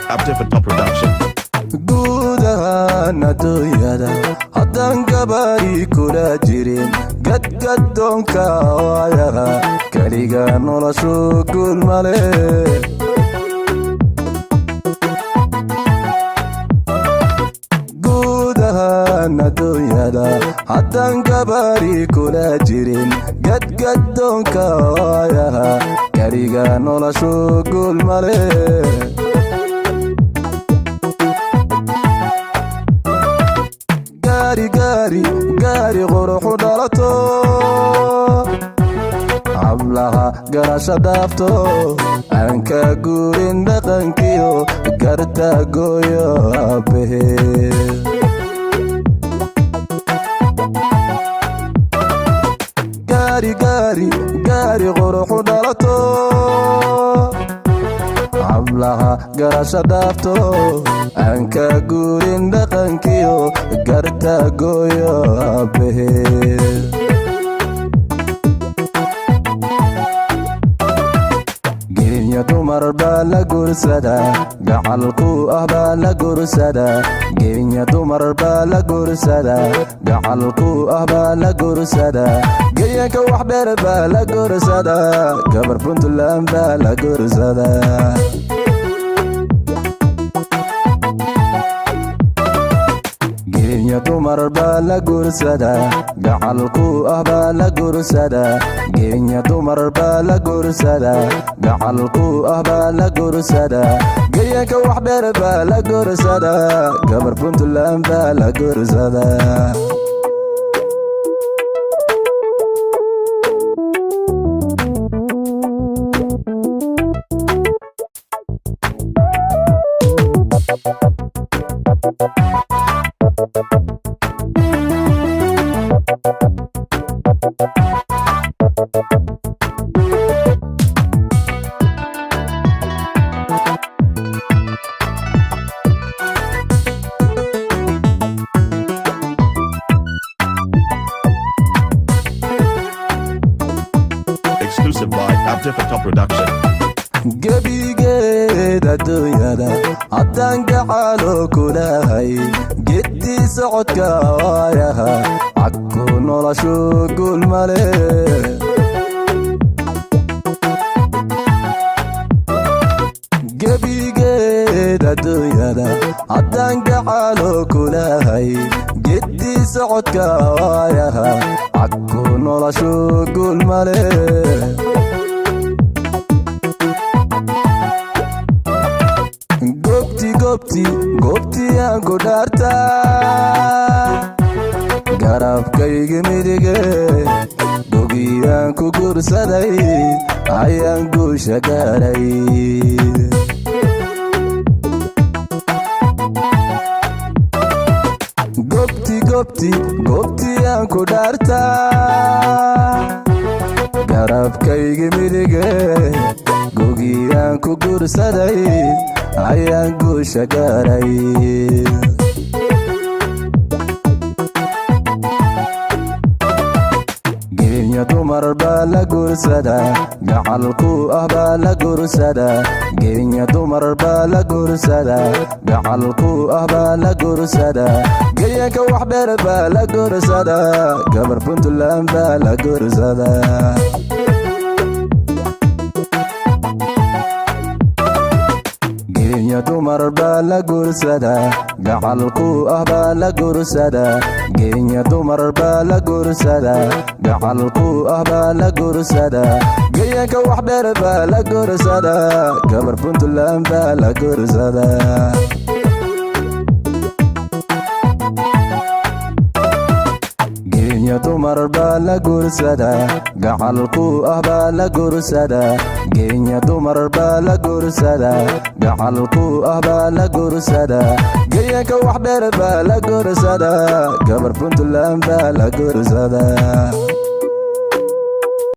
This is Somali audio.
Abdifatah Production. guudahaan adduunyada haddaan gabaadhi kula jirin gadgadoonka waayaha keliga noloshu guul male guudahaan adduunyada haddaan gabaadhi kula jirin gadgadoonka waayaha keliga noloshu guul male gaari quruxu dhalato hablaha garasha dhaafto aan ka guurin dhaqankiyo garta gooyo abbahe gaari quruxu dhalato hablaha garasha dhaafto aan ka guurin dhaqankiyo garta gooyo abbahe gerinya dumar baa la guursadaa gacalku ah baa la guursadaa gerinya dumar baa la guursadaa gacalku ah baa la guursadaa geyanka wax dheer baa la guursadaa gabar puntland baa la guursadaa gerinya dumar baa la guursadaa gacalku ah baa la guursadaa gerinya dumar baa la guursadaa gacalku ah baa la guursadaa geyanka wax dheer baa la guursadaa gabar puntland baa la guursadaa Exclusive by Abdifatah Production. gebigeed adduunyada haddaan gacalo kulahay geddii socodka waayaha cagku noloshu guul male gebigeed adduunyada haddaan gacalo kulahay geddii socodka waayaha cagku noloshu guul male goobtii aan ku dhaartaa garabkayga midige bogiyaan ku guursaday ayaan guusha gaaray goobtii aan ku dhaartaa garabkayga midige bogiyaan ku guursaday ayaan guusha gaaray gerinya dumar baa la guursadaa gacalku ah baa la guursadaa gerinya dumar baa la guursadaa gacalku ah baa la guursadaa geyanka wax dheer baa la guursadaa gabar puntland baa la guursadaa gerinya dumar baa la guursadaa gacalku ah baa la guursadaa gerinya dumar baa la guursadaa gacalku ah baa la guursadaa geyanka wax dheer baa la guursadaa gabar puntland baa la guursadaa gerinya dumar baa la guursadaa gacalku ah baa la guursadaa gerinya dumar baa la guursadaa gacalku ah baa la guursadaa geyanka wax dheer baa la guursadaa gabar puntland baa la guursadaa